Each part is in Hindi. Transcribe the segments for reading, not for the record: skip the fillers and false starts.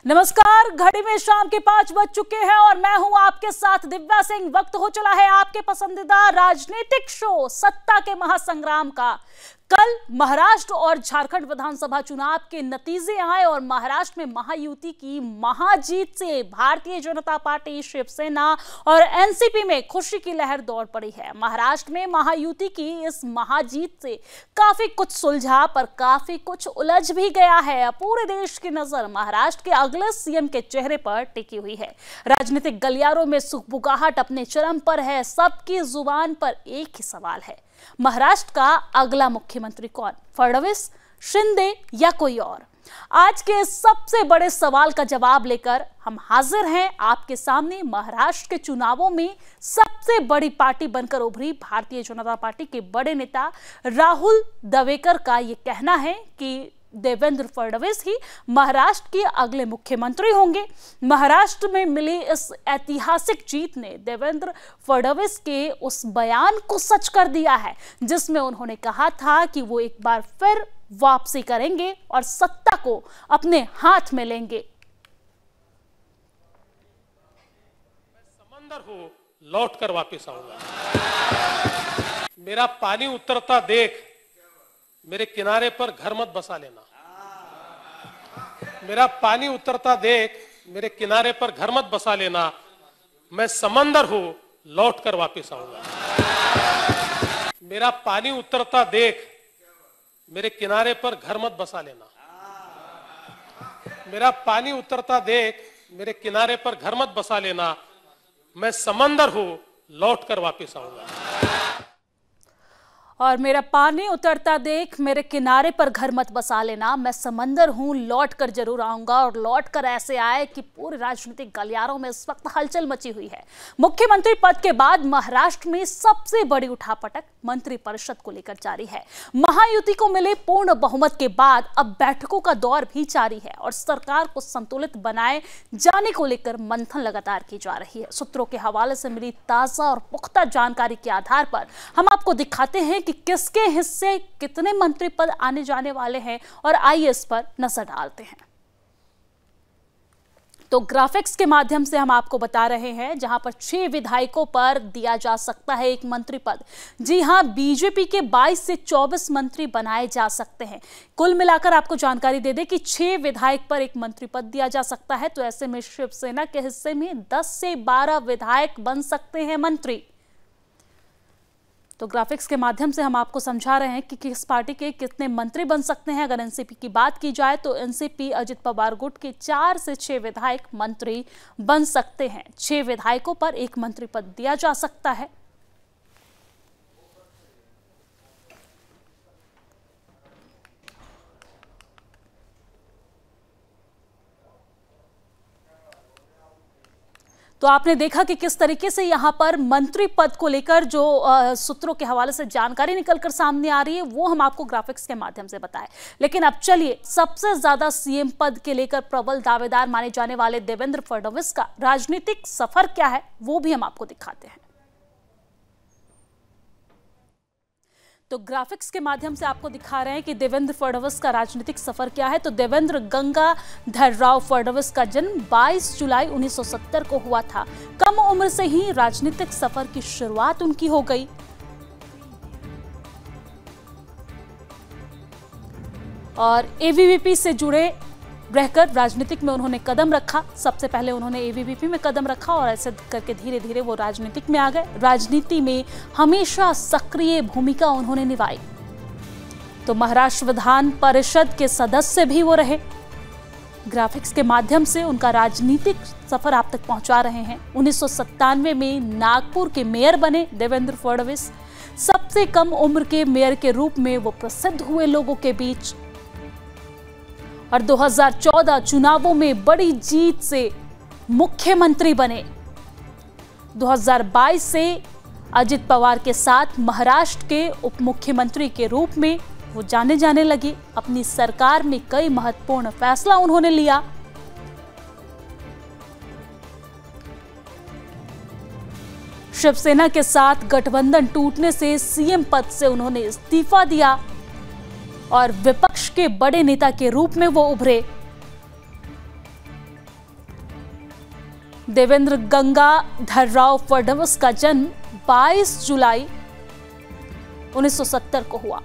नमस्कार, घड़ी में शाम के 5 बज चुके हैं और मैं हूं आपके साथ दिव्या सिंह। वक्त हो चला है आपके पसंदीदा राजनीतिक शो सत्ता के महासंग्राम का। कल महाराष्ट्र और झारखंड विधानसभा चुनाव के नतीजे आए और महाराष्ट्र में महायुति की महाजीत से भारतीय जनता पार्टी, शिवसेना और एनसीपी में खुशी की लहर दौड़ पड़ी है। महाराष्ट्र में महायुति की इस महाजीत से काफी कुछ सुलझा पर काफी कुछ उलझ भी गया है। पूरे देश की नजर महाराष्ट्र के अगले सीएम के चेहरे पर टिकी हुई है। राजनीतिक गलियारों में सुखबुगाहट अपने चरम पर है। सबकी जुबान पर एक ही सवाल है, महाराष्ट्र का अगला मुख्यमंत्री कौन? फडणवीस, शिंदे या कोई और? आज के सबसे बड़े सवाल का जवाब लेकर हम हाजिर हैं आपके सामने। महाराष्ट्र के चुनावों में सबसे बड़ी पार्टी बनकर उभरी भारतीय जनता पार्टी के बड़े नेता राहुल दवेकर का यह कहना है कि देवेंद्र फडणवीस ही महाराष्ट्र के अगले मुख्यमंत्री होंगे। महाराष्ट्र में मिली इस ऐतिहासिक जीत ने देवेंद्र फडणवीस के उस बयान को सच कर दिया है जिसमें उन्होंने कहा था कि वो एक बार फिर वापसी करेंगे और सत्ता को अपने हाथ में लेंगे। मैं समंदर हूं, लौट कर वापस आऊंगा। मेरा पानी उतरता देख मेरे किनारे पर घर मत बसा लेना। मेरा पानी उतरता देख मेरे किनारे पर घर मत बसा लेना। मैं समंदर हूं, लौट कर वापस आऊंगा। मेरा पानी उतरता देख मेरे किनारे पर घर मत बसा लेना। मेरा पानी उतरता देख मेरे किनारे पर घर मत बसा लेना। मैं समंदर हूं, लौट कर वापस आऊंगा। और मेरा पानी उतरता देख मेरे किनारे पर घर मत बसा लेना। मैं समंदर हूं, लौट कर जरूर आऊंगा। और लौट कर ऐसे आए कि पूरे राजनीतिक गलियारों में इस वक्त हलचल मची हुई है। मुख्यमंत्री पद के बाद महाराष्ट्र में सबसे बड़ी उठापटक मंत्रिपरिषद को लेकर जारी है। महायुति को मिले पूर्ण बहुमत के बाद अब बैठकों का दौर भी जारी है और सरकार को संतुलित बनाए जाने को लेकर मंथन लगातार की जा रही है। सूत्रों के हवाले से मिली ताजा और पुख्ता जानकारी के आधार पर हम आपको दिखाते हैं कि किसके हिस्से कितने मंत्री पद आने जाने वाले हैं और आइए इस पर नजर डालते हैं। तो ग्राफिक्स के माध्यम से हम आपको बता रहे हैं जहां पर 6 विधायकों पर दिया जा सकता है एक मंत्री पद। जी हां, बीजेपी के 22 से 24 मंत्री बनाए जा सकते हैं। कुल मिलाकर आपको जानकारी दे दें कि 6 विधायक पर एक मंत्री पद दिया जा सकता है। तो ऐसे में शिवसेना के हिस्से में 10 से 12 विधायक बन सकते हैं मंत्री। तो ग्राफिक्स के माध्यम से हम आपको समझा रहे हैं कि किस पार्टी के कितने मंत्री बन सकते हैं। अगर एनसीपी की बात की जाए तो एनसीपी अजित पवार गुट के 4 से 6 विधायक मंत्री बन सकते हैं। 6 विधायकों पर एक मंत्री पद दिया जा सकता है। तो आपने देखा कि किस तरीके से यहां पर मंत्री पद को लेकर जो सूत्रों के हवाले से जानकारी निकलकर सामने आ रही है वो हम आपको ग्राफिक्स के माध्यम से बताएं। लेकिन अब चलिए, सबसे ज्यादा सीएम पद के लेकर प्रबल दावेदार माने जाने वाले देवेंद्र फडणवीस का राजनीतिक सफर क्या है वो भी हम आपको दिखाते हैं। तो ग्राफिक्स के माध्यम से आपको दिखा रहे हैं कि देवेंद्र फडणवीस का राजनीतिक सफर क्या है। तो देवेंद्र गंगाधर राव फडणवीस का जन्म 22 जुलाई 1970 को हुआ था। कम उम्र से ही राजनीतिक सफर की शुरुआत उनकी हो गई। और एबीवीपी से जुड़े रहकर राजनीतिक में उन्होंने कदम रखा। सबसे पहले उन्होंने एबीवीपी में कदम रखा और ऐसे करके धीरे धीरे वो राजनीतिक में आ गए। राजनीति में हमेशा सक्रिय भूमिका उन्होंने निभाई। तो महाराष्ट्र विधान परिषद के सदस्य भी वो रहे। ग्राफिक्स के माध्यम से उनका राजनीतिक सफर आप तक पहुंचा रहे हैं। 1997 में नागपुर के मेयर बने देवेंद्र फडणवीस। सबसे कम उम्र के मेयर के रूप में वो प्रसिद्ध हुए लोगों के बीच। और 2014 चुनावों में बड़ी जीत से मुख्यमंत्री बने। 2022 से अजित पवार के साथ महाराष्ट्र के उप मुख्यमंत्री के रूप में वो जाने जाने लगे। अपनी सरकार में कई महत्वपूर्ण फैसला उन्होंने लिया। शिवसेना के साथ गठबंधन टूटने से सीएम पद से उन्होंने इस्तीफा दिया और विपक्ष के बड़े नेता के रूप में वो उभरे। देवेंद्र गंगाधरराव फडणवीस का जन्म 22 जुलाई 1970 को हुआ।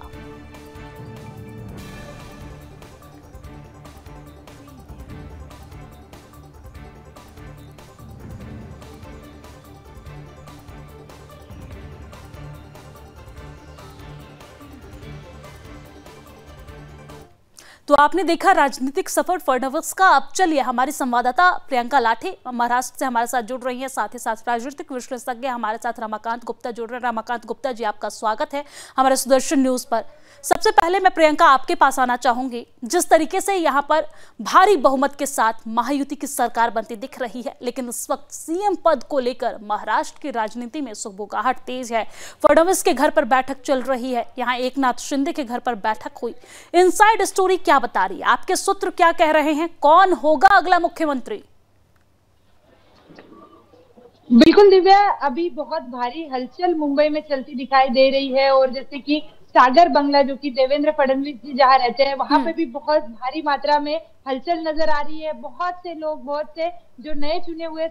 तो आपने देखा राजनीतिक सफर फडणवीस का। अब चलिए हमारी संवाददाता प्रियंका लाठी महाराष्ट्र से हमारे साथ जुड़ रही हैं, साथ ही साथ राजनीतिक विश्लेषज्ञ हमारे साथ रमाकांत गुप्ता जुड़ रहे हैं। रमाकांत गुप्ता जी, आपका स्वागत है हमारे सुदर्शन न्यूज पर। सबसे पहले मैं प्रियंका आपके पास आना चाहूंगी। जिस तरीके से यहाँ पर भारी बहुमत के साथ महायुति की सरकार बनती दिख रही है, लेकिन इस वक्त सीएम पद को लेकर महाराष्ट्र की राजनीति में सुगबुगाहट तेज है। फडणवीस के घर पर बैठक चल रही है, यहाँ एकनाथ शिंदे के घर पर बैठक हुई। इनसाइड स्टोरी क्या बता रही है? आपके सूत्र क्या कह रहे हैं? कौन होगा अगला मुख्यमंत्री? बिल्कुल दिव्या, अभी बहुत भारी हलचल मुंबई में चलती दिखाई दे रही है। और जैसे कि सागर बंगला, जो कि देवेंद्र फडणवीस जी जहाँ रहते हैं, वहां पे भी बहुत भारी मात्रा में हलचल नजर आ रही है। बहुत से लोग, बहुत से जो नए चुने हुए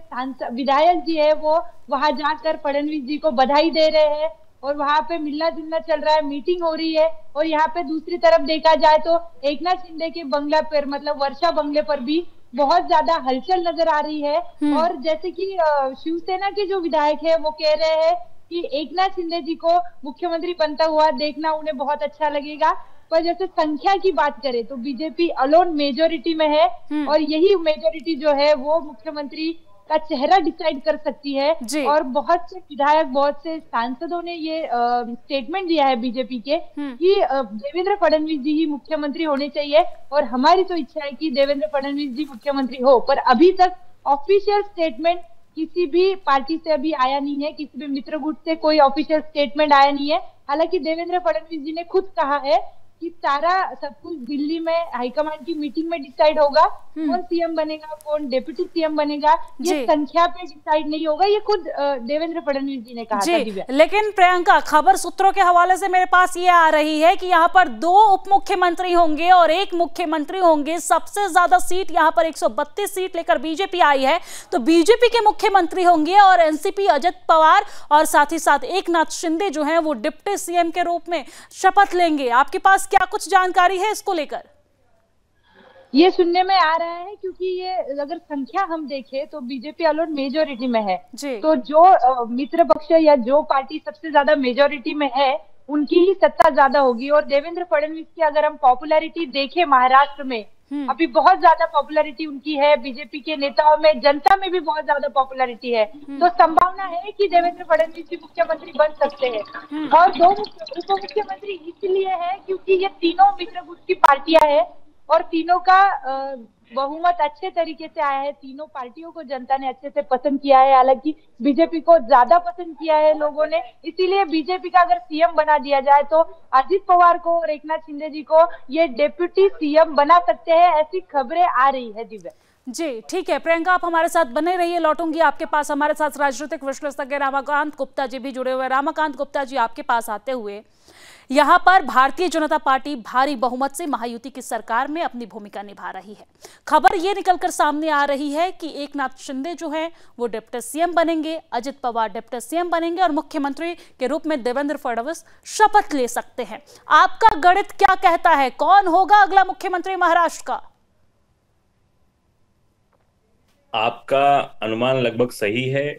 विधायक जी है, वो वहां जाकर फडणवीस जी को बधाई दे रहे हैं और वहां पे मिलना जुलना चल रहा है, मीटिंग हो रही है। और यहाँ पे दूसरी तरफ देखा जाए तो एकनाथ शिंदे के बंगला पर, मतलब वर्षा बंगले पर भी बहुत ज्यादा हलचल नजर आ रही है। और जैसे कि शिवसेना के जो विधायक है वो कह रहे हैं कि एकनाथ शिंदे जी को मुख्यमंत्री बनता हुआ देखना उन्हें बहुत अच्छा लगेगा। पर जैसे संख्या की बात करें तो बीजेपी अलोन मेजोरिटी में है और यही मेजोरिटी जो है वो मुख्यमंत्री का चेहरा डिसाइड कर सकती है। और बहुत से विधायक, बहुत से सांसदों ने ये स्टेटमेंट दिया है बीजेपी के कि देवेंद्र फडणवीस जी ही मुख्यमंत्री होने चाहिए। और हमारी तो इच्छा है कि देवेंद्र फडणवीस जी मुख्यमंत्री हो। पर अभी तक ऑफिशियल स्टेटमेंट किसी भी पार्टी से अभी आया नहीं है, किसी भी मित्र गुट से कोई ऑफिशियल स्टेटमेंट आया नहीं है। हालांकि देवेंद्र फडणवीस जी ने खुद कहा है कि सारा सब कुछ दिल्ली में हाईकमांड की मीटिंग में डिसाइड होगा, कौन सीएम बनेगा, कौन डेप्यूटी सीएम बनेगा, ये संख्या पे डिसाइड नहीं होगा। ये खुद देवेंद्र फडणवीस जी ने कहा था। लेकिन प्रियंका, खबर सूत्रों के हवाले से मेरे पास ये आ रही है कि यहाँ पर 2 उप मुख्यमंत्री होंगे और 1 मुख्यमंत्री होंगे। सबसे ज्यादा सीट यहाँ पर 132 सीट लेकर बीजेपी आई है, तो बीजेपी के मुख्यमंत्री होंगे और एनसीपी अजित पवार और साथ ही साथ एकनाथ शिंदे जो है वो डिप्टी सीएम के रूप में शपथ लेंगे। आपके पास क्या कुछ जानकारी है इसको लेकर? ये सुनने में आ रहा है, क्योंकि ये अगर संख्या हम देखें तो बीजेपी अलोन मेजोरिटी में है। तो जो मित्र पक्ष या जो पार्टी सबसे ज्यादा मेजोरिटी में है उनकी ही सत्ता ज्यादा होगी। और देवेंद्र फडणवीस की अगर हम पॉपुलैरिटी देखें महाराष्ट्र में, अभी बहुत ज्यादा पॉपुलैरिटी उनकी है। बीजेपी के नेताओं में, जनता में भी बहुत ज्यादा पॉपुलैरिटी है। तो संभावना है कि देवेंद्र फडणवीस भी मुख्यमंत्री बन सकते हैं। और 2 उप मुख्यमंत्री इसलिए है क्योंकि ये तीनों मित्र गुट की पार्टियां हैं और तीनों का बहुमत अच्छे तरीके से आया है। तीनों पार्टियों को जनता ने अच्छे से पसंद किया है। हालांकि बीजेपी को ज्यादा पसंद किया है लोगों ने, इसीलिए बीजेपी का अगर सीएम बना दिया जाए तो अजित पवार को और एकनाथ शिंदे जी को ये डेप्यूटी सीएम बना सकते हैं, ऐसी खबरें आ रही है। दिव्या जी, ठीक है प्रियंका, आप हमारे साथ बने रहिए। लौटूंगी आपके पास। हमारे साथ राजनीतिक विश्लेषज्ञ रमाकांत गुप्ता जी भी जुड़े हुए। रमाकांत गुप्ता जी, आपके पास आते हुए, यहाँ पर भारतीय जनता पार्टी भारी बहुमत से महायुति की सरकार में अपनी भूमिका निभा रही है। खबर ये निकलकर सामने आ रही है कि एकनाथ शिंदे जो हैं वो डिप्टी सीएम बनेंगे, अजित पवार डिप्टी सीएम बनेंगे और मुख्यमंत्री के रूप में देवेंद्र फडणवीस शपथ ले सकते हैं। आपका गणित क्या कहता है? कौन होगा अगला मुख्यमंत्री महाराष्ट्र का? आपका अनुमान लगभग सही है।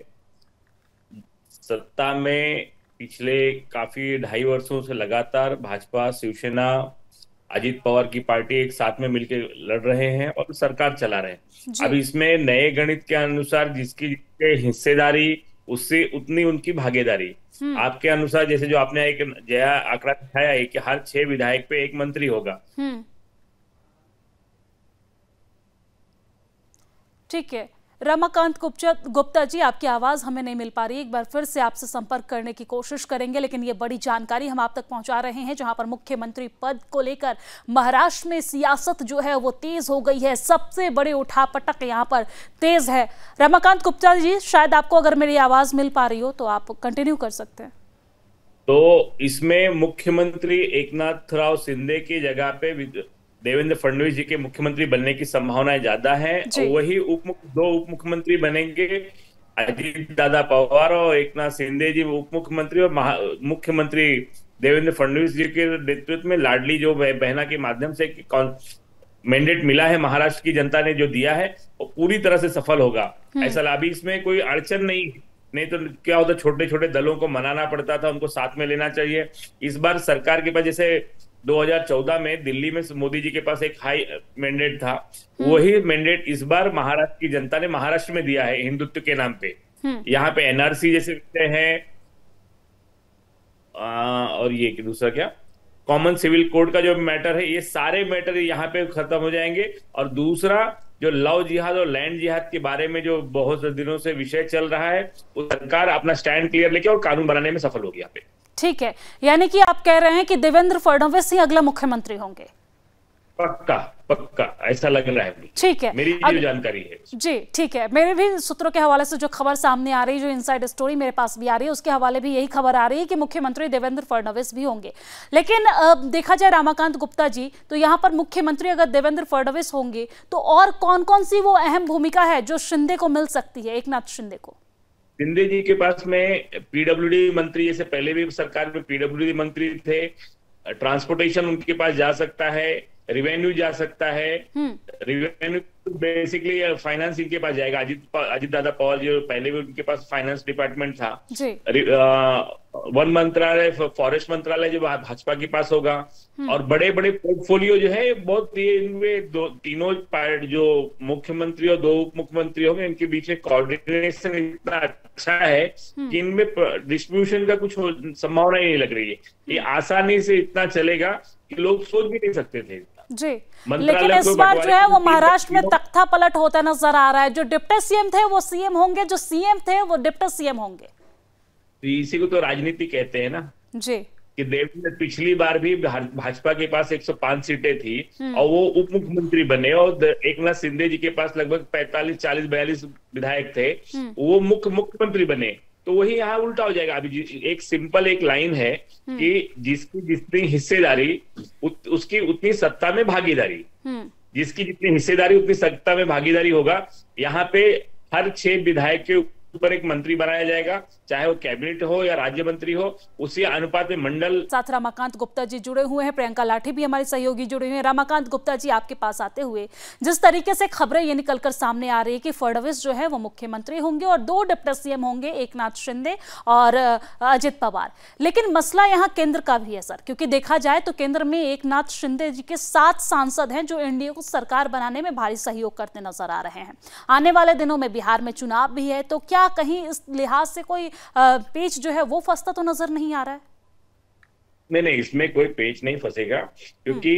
सत्ता में पिछले काफी 2.5 वर्षों से लगातार भाजपा, शिवसेना, अजित पवार की पार्टी एक साथ में मिलकर लड़ रहे हैं और सरकार चला रहे हैं। अब इसमें नए गणित के अनुसार जिसकी हिस्सेदारी उससे उतनी उनकी भागीदारी। आपके अनुसार जैसे जो आपने एक जया आंकड़ा दिखाया है कि हर 6 विधायक पे 1 मंत्री होगा। ठीक है रमाकांत गुप्ता जी, आपकी आवाज हमें नहीं मिल पा रही। एक बार फिर से आपसे संपर्क करने की कोशिश करेंगे, लेकिन ये बड़ी जानकारी हम आप तक पहुंचा रहे हैं जहां पर मुख्यमंत्री पद को लेकर महाराष्ट्र में सियासत जो है वो तेज हो गई है। सबसे बड़े उठापटक यहां पर तेज है। रमाकांत गुप्ता जी, शायद आपको अगर मेरी आवाज मिल पा रही हो तो आप कंटिन्यू कर सकते हैं। तो इसमें मुख्यमंत्री एकनाथ राव शिंदे की जगह पे देवेंद्र फडणवीस जी के मुख्यमंत्री बनने की संभावनाएं ज्यादा है। वही दो उप मुख्यमंत्री बनेंगे, अजीत दादा पवार और एकनाथ शिंदे जी उप मुख्यमंत्री, और मुख्यमंत्री देवेंद्र फडणवीस जी के नेतृत्व में लाडली जो बहना के माध्यम से मैंडेट मिला है, महाराष्ट्र की जनता ने जो दिया है वो पूरी तरह से सफल होगा। ऐसा अभी इसमें कोई अड़चन नहीं तो क्या होता, छोटे छोटे दलों को मनाना पड़ता था, उनको साथ में लेना चाहिए। इस बार सरकार के पास, जैसे 2014 में दिल्ली में मोदी जी के पास एक हाई मैंडेट था, वही मैंडेट इस बार महाराष्ट्र की जनता ने महाराष्ट्र में दिया है हिंदुत्व के नाम पे। यहाँ पे एनआरसी जैसे विषय हैं, और ये दूसरा क्या, कॉमन सिविल कोड का जो मैटर है, ये सारे मैटर यहाँ पे खत्म हो जाएंगे। और दूसरा जो लव जिहाद और लैंड जिहाद के बारे में जो बहुत दिनों से विषय चल रहा है, वो सरकार अपना स्टैंड क्लियर लेके और कानून बनाने में सफल होगी यहाँ पे। ठीक है, यानी कि आप कह रहे हैं कि देवेंद्र फडणवीस ही अगला मुख्यमंत्री होंगे? पक्का पक्का ऐसा लग रहा है। ठीक है, मेरी जो जानकारी है जी ठीक है। मेरे भी सूत्रों के हवाले से जो खबर सामने आ रही है, जो इनसाइड स्टोरी मेरे पास भी आ रही है, उसके हवाले भी यही खबर आ रही है कि मुख्यमंत्री देवेंद्र फडणवीस भी होंगे। लेकिन देखा जाए रमाकांत गुप्ता जी, तो यहाँ पर मुख्यमंत्री अगर देवेंद्र फडणवीस होंगे तो और कौन कौन सी वो अहम भूमिका है जो शिंदे को मिल सकती है, एकनाथ शिंदे को? शिंदे जी के पास में पीडब्ल्यूडी मंत्री, जैसे पहले भी सरकार में पीडब्ल्यूडी मंत्री थे, ट्रांसपोर्टेशन उनके पास जा सकता है, रिवेन्यू जा सकता है। रिवेन्यू बेसिकली फाइनेंस इनके पास जाएगा, अजीत दादा पवार जी पहले भी उनके पास फाइनेंस डिपार्टमेंट था। वन मंत्रालय, फॉरेस्ट मंत्रालय जो भाजपा के पास होगा, और बड़े बड़े पोर्टफोलियो जो है बहुत, इनमें तीनों जो मुख्यमंत्री और दो उप मुख्यमंत्री होंगे, इनके बीच में कोऑर्डिनेशन इतना अच्छा है कि इनमें डिस्ट्रीब्यूशन का कुछ संभावना ही नहीं लग रही है। ये आसानी से इतना चलेगा कि लोग सोच भी नहीं सकते थे जी। लेकिन इस बार जो है वो महाराष्ट्र में तख्ता पलट होता नजर आ रहा है। जो डिप्टी सीएम थे वो सीएम होंगे, जो सीएम थे वो डिप्टी सीएम होंगे। तो इसी को तो राजनीति कहते हैं ना जी, कि देवेंद्र पिछली बार भी भाजपा के पास 105 सीटें थी और वो उप मुख्यमंत्री बने, और एकनाथ शिंदे जी के पास लगभग 45, 40, 42 विधायक थे, वो मुख्यमंत्री बने। तो वही यहाँ उल्टा हो जाएगा। अभी एक सिंपल एक लाइन है कि जिसकी जितनी हिस्सेदारी उसकी उतनी सत्ता में भागीदारी, जिसकी जितनी हिस्सेदारी उतनी सत्ता में भागीदारी होगा। यहाँ पे हर 6 विधायक के ऊपर एक मंत्री बनाया जाएगा, चाहे वो कैबिनेट हो या राज्य मंत्री हो, उसी अनुपात में मंडल। साथ रमाकांत गुप्ता जी जुड़े हुए हैं, प्रियंका लाठी भी हमारी सहयोगी जुड़े हुए हैं। रमाकांत गुप्ता जी, आपके पास आते हुए जिस तरीके से खबरें ये निकलकर सामने आ रही है कि फडणवीस जो है वो मुख्यमंत्री होंगे और 2 डिप्टी सीएम होंगे, एकनाथ शिंदे और अजित पवार। लेकिन मसला यहाँ केंद्र का भी है सर, क्योंकि देखा जाए तो केंद्र में एकनाथ शिंदे जी के 7 सांसद हैं जो एनडीए को सरकार बनाने में भारी सहयोग करते नजर आ रहे हैं। आने वाले दिनों में बिहार में चुनाव भी है, तो क्या कहीं इस लिहाज से कोई पेच जो है वो फंसता तो नजर नहीं आ रहा है? नहीं, इसमें कोई पेच नहीं फंसेगा, क्योंकि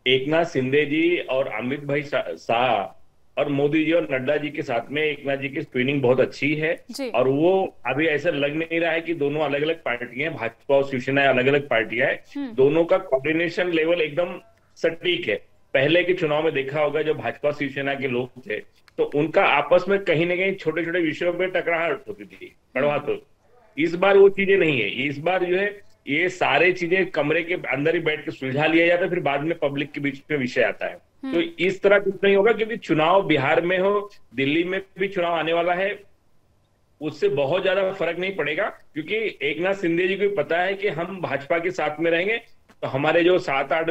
एकनाथ शिंदे जी और अमित भाई शाह और मोदी जी और नड्डा जी के साथ में एकनाथ जी की स्क्रीनिंग बहुत अच्छी है। और वो अभी ऐसा लग नहीं रहा है कि दोनों अलग अलग पार्टियां, भाजपा और शिवसेना अलग अलग पार्टियां हैं, दोनों का कोऑर्डिनेशन लेवल एकदम सटीक है। पहले के चुनाव में देखा होगा, जो भाजपा शिवसेना के लोग थे तो उनका आपस में कहीं ना कहीं छोटे छोटे विषयों पे टकराहट होती थी, कड़वा। तो इस बार वो चीजें नहीं है। इस बार जो है ये सारे चीजें कमरे के अंदर ही बैठ के सुलझा लिया जाता है, फिर बाद में पब्लिक के बीच में विषय आता है। तो इस तरह कुछ नहीं होगा, क्योंकि चुनाव बिहार में हो, दिल्ली में भी चुनाव आने वाला है, उससे बहुत ज्यादा फर्क नहीं पड़ेगा। क्योंकि एकनाथ शिंदे जी को पता है कि हम भाजपा के साथ में रहेंगे, तो हमारे जो 7-8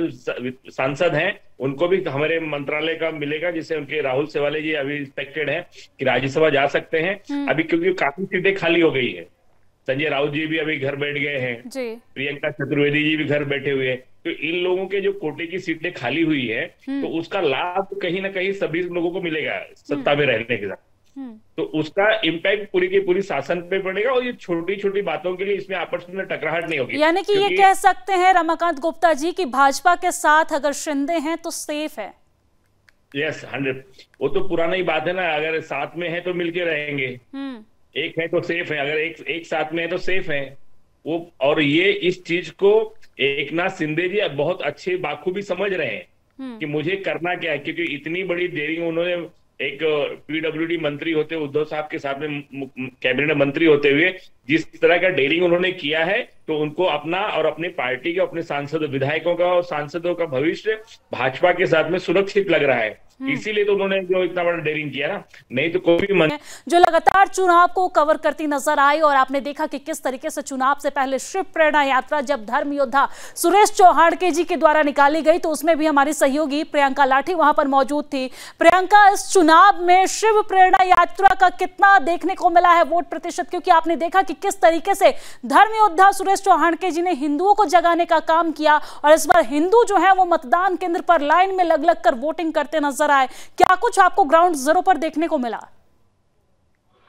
सांसद हैं उनको भी हमारे मंत्रालय का मिलेगा, जिससे उनके राहुल सेवाले जी अभी एक्सपेक्टेड है कि राज्यसभा जा सकते हैं अभी, क्योंकि काफी सीटें खाली हो गई है। संजय राउत जी भी अभी घर बैठ गए हैं, प्रियंका चतुर्वेदी जी भी घर बैठे हुए हैं। तो इन लोगों के जो कोटे की सीटें खाली हुई है, तो उसका लाभ कहीं ना कहीं सभी लोगों को मिलेगा सत्ता में रहने के साथ। तो उसका इम्पैक्ट पूरी की पूरी शासन पे पड़ेगा, और ये छोटी छोटी बातों के लिए इसमें आपस में टकराहट नहीं होगी। यानी कि ये कह सकते हैं रमाकांत गुप्ता जी कि भाजपा के साथ अगर शिंदे हैं तो सेफ है। यस, 100। वो तो पुराना ही बात है ना, अगर साथ में है तो मिलके रहेंगे, एक है तो सेफ है, अगर एक साथ में है तो सेफ है वो। और ये इस चीज को एकनाथ शिंदे जी बहुत अच्छे बाखूबी समझ रहे हैं कि मुझे करना क्या है, क्योंकि इतनी बड़ी डेयरिंग उन्होंने एक पीडब्ल्यूडी मंत्री होते उद्धव साहब के साथ में कैबिनेट मंत्री होते हुए जिस तरह का डेयरिंग उन्होंने किया है, तो उनको अपना और अपनी पार्टी के, अपने सांसद विधायकों का और सांसदों का भविष्य भाजपा के साथ में सुरक्षित लग रहा है। इसीलिए तो उन्होंने जो इतना बड़ा डेयरिंग किया ना, नहीं तो कोई भी जो लगातार चुनाव को कवर करती नजर आई। और आपने देखा कि किस तरीके से चुनाव से पहले शिव प्रेरणा यात्रा जब धर्म योद्धा सुरेश चौहाड़के जी के द्वारा निकाली गई, तो उसमें भी हमारी सहयोगी प्रियंका लाठी वहां पर मौजूद थी। प्रियंका, इस चुनाव में शिव प्रेरणा यात्रा का कितना देखने को मिला है वोट प्रतिशत? क्योंकि आपने देखा कि किस तरीके से धर्म योद्धा सुरेश चौहाड़के जी ने हिंदुओं को जगाने का काम किया और इस बार हिंदू जो है वो मतदान केंद्र पर लाइन में लग लग कर वोटिंग करते नजर आए। क्या कुछ आपको ग्राउंड जीरो पर देखने को मिला?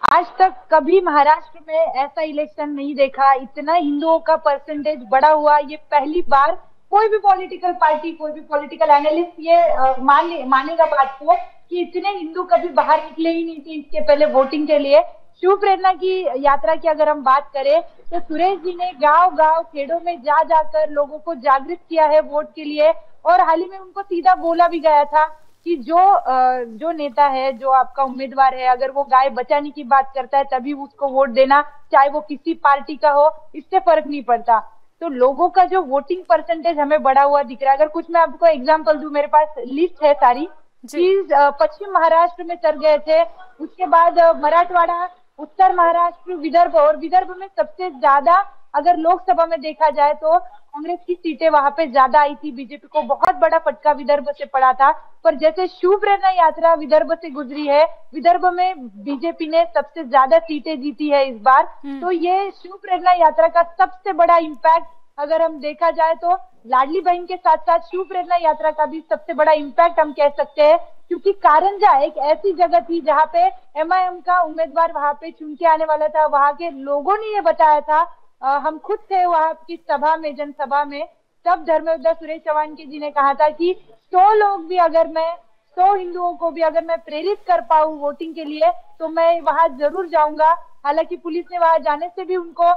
आज तक कभी महाराष्ट्र में ऐसा इलेक्शन नहीं देखा, इतना हिंदुओं का परसेंटेज बढ़ा हुआ। ये पहली बार कोई भी पॉलिटिकल पार्टी, कोई भी पॉलिटिकल एनालिस्ट ये मानेगा बात को कि इतने हिंदू कभी बाहर निकले ही नहीं थे इसके पहले वोटिंग के लिए। शिव प्रेरणा की यात्रा की अगर हम बात करें तो सुरेश जी ने गांव गांव खेड़ों में जा जाकर लोगों को जागृत किया है वोट के लिए। और हाल ही में उनको सीधा बोला भी गया था कि जो नेता है, जो आपका उम्मीदवार है, अगर वो गाय बचाने की बात करता है तभी उसको वोट देना, चाहे वो किसी पार्टी का हो, इससे फर्क नहीं पड़ता। तो लोगों का जो वोटिंग परसेंटेज हमें बढ़ा हुआ दिख रहा है। अगर कुछ मैं आपको एग्जांपल दूं, मेरे पास लिस्ट है सारी। पश्चिम महाराष्ट्र में चढ़ गए थे, उसके बाद मराठवाड़ा, उत्तर महाराष्ट्र, विदर्भ, और विदर्भ में सबसे ज्यादा अगर लोकसभा में देखा जाए तो कांग्रेस की सीटें वहां पे ज्यादा आई थी। बीजेपी को बहुत बड़ा फटका विदर्भ से पड़ा था। पर जैसे शिव प्रेरणा यात्रा विदर्भ से गुजरी है, विदर्भ में बीजेपी ने सबसे ज्यादा सीटें जीती है इस बार। तो ये शिव प्रेरणा यात्रा का सबसे बड़ा इम्पैक्ट अगर हम देखा जाए तो लाडली बहन के साथ साथ शिव प्रेरणा यात्रा का भी सबसे बड़ा इम्पैक्ट हम कह सकते हैं। क्योंकि कारंजा एक ऐसी जगह थी जहाँ पे एमआईएम का उम्मीदवार वहां पे चुन के आने वाला था। वहां के लोगों ने ये बताया था, हम खुद थे वहां की सभा में, जनसभा में, तब धर्मयोद्धा सुरेश चौहाड़के जी ने कहा था कि 100 लोग भी अगर मैं 100 हिंदुओं को भी अगर मैं प्रेरित कर पाऊं वोटिंग के लिए तो मैं वहां जरूर जाऊंगा। हालांकि पुलिस ने वहां जाने से भी उनको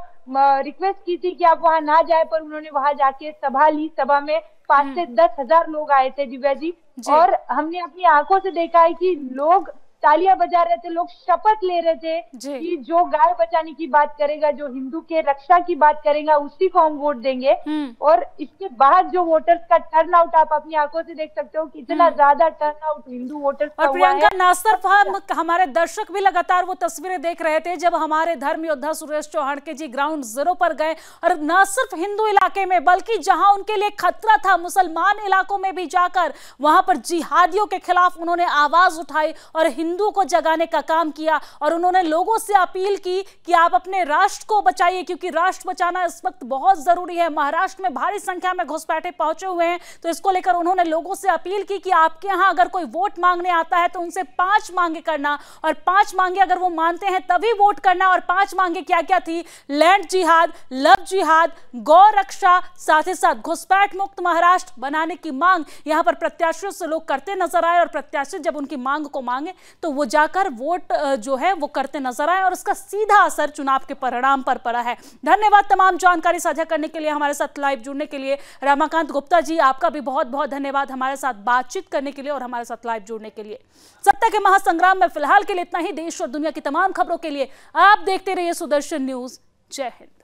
रिक्वेस्ट की थी कि आप वहां ना जाए, पर उन्होंने वहां जाके सभा ली। सभा में 5 से 10 हजार लोग आए थे, दिव्या जी। और हमने अपनी आंखों से देखा है कि लोग तालियां बजा रहे थे, लोग शपथ ले रहे थे कि जो गाय बचाने की बात करेगा, जो हिंदू के रक्षा की बात करेगा, उसी को हम वोट देंगे। और इसके बाद जो वोटर्स का टर्नआउट आप अपनी आंखों से देख सकते हो, कितना ज्यादा टर्नआउट हिंदू वोटर्स का हुआ है। प्रियंका, ना सिर्फ हम, हमारे दर्शक भी लगातार वो तस्वीरें देख रहे थे जब हमारे धर्म योद्धा सुरेश चौहाड़के जी ग्राउंड जीरो पर गए, और न सिर्फ हिंदू इलाके में बल्कि जहां उनके लिए खतरा था मुसलमान इलाकों में भी जाकर वहां पर जिहादियों के खिलाफ उन्होंने आवाज उठाई और हिंदुओं को जगाने का काम किया। और उन्होंने लोगों से अपील की कि आप अपने राष्ट्र को बचाइए, क्योंकि राष्ट्र बचाना इस वक्त बहुत जरूरी है। महाराष्ट्र में भारी संख्या में घुसपैठे पहुंचे हुए हैं, तो इसको लेकर उन्होंने लोगों से अपील की कि आपके यहां अगर कोई वोट मांगने आता है तो उनसे 5 मांगे करना, और 5 मांगे अगर वो मानते हैं तभी वोट करना। और 5 मांगे क्या क्या थी? लैंड जिहाद, लव जिहाद, गौ रक्षा, साथ ही साथ घुसपैठ मुक्त महाराष्ट्र बनाने की मांग यहां पर प्रत्याशियों से लोग करते नजर आए। और प्रत्याशी जब उनकी मांग को मांगे तो वो जाकर वोट जो है वो करते नजर आए, और उसका सीधा असर चुनाव के परिणाम पर पड़ा है। धन्यवाद तमाम जानकारी साझा करने के लिए, हमारे साथ लाइव जुड़ने के लिए। रमाकांत गुप्ता जी, आपका भी बहुत बहुत धन्यवाद हमारे साथ बातचीत करने के लिए और हमारे साथ लाइव जुड़ने के लिए। सत्ता के महासंग्राम में फिलहाल के लिए इतना ही। देश और दुनिया की तमाम खबरों के लिए आप देखते रहिए सुदर्शन न्यूज। जय हिंद।